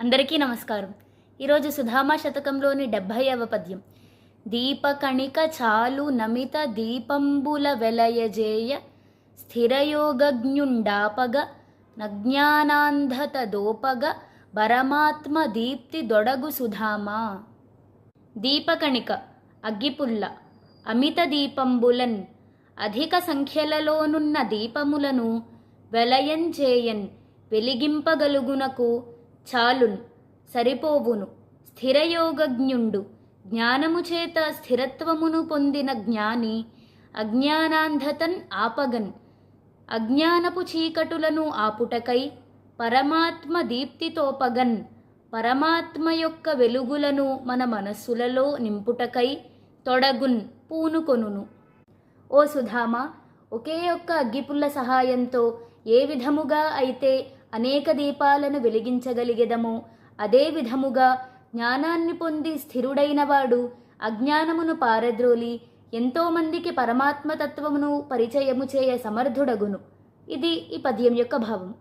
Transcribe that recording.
అందరికీ నమస్కారం. ఈరోజు సుధామా శతకంలోని 70వ పద్యం. దీపకణిక చాలు నమిత దీపంబుల వెలయజేయ స్థిరయోగజ్ఞుండాపగ నజ్ఞానాంధత దోపగ పరమాత్మ దీప్తి దొడగు సుధామా. దీపకణిక అగ్గిపుల్ల, అమిత దీపంబులన్ అధిక సంఖ్యలలోనున్న దీపములను వెలయంచేయన్ వెలిగింపగలుగునకు చాలున్ సరిపోవును. స్థిరయోగజ్ఞుండు జ్ఞానము చేత స్థిరత్వమును పొందిన జ్ఞాని అజ్ఞానాంధతన్ ఆపగన్ అజ్ఞానపు చీకటులను ఆపుటకై పరమాత్మ దీప్తితోపగన్ పరమాత్మ యొక్క వెలుగులను మన మనస్సులలో నింపుటకై తొడగున్ పూనుకొనును. ఓ సుధామా, ఒకే ఒక్క అగ్గిపుల్ల సహాయంతో ఏ విధముగా అయితే అనేక దీపాలను వెలిగించగలిగెదమో అదే విధముగా జ్ఞానాన్ని పొంది స్థిరుడైనవాడు అజ్ఞానమును పారద్రోలి ఎంతోమందికి పరమాత్మతత్వమును పరిచయము చేయ సమర్థుడగును. ఇది ఈ పద్యం యొక్క భావం.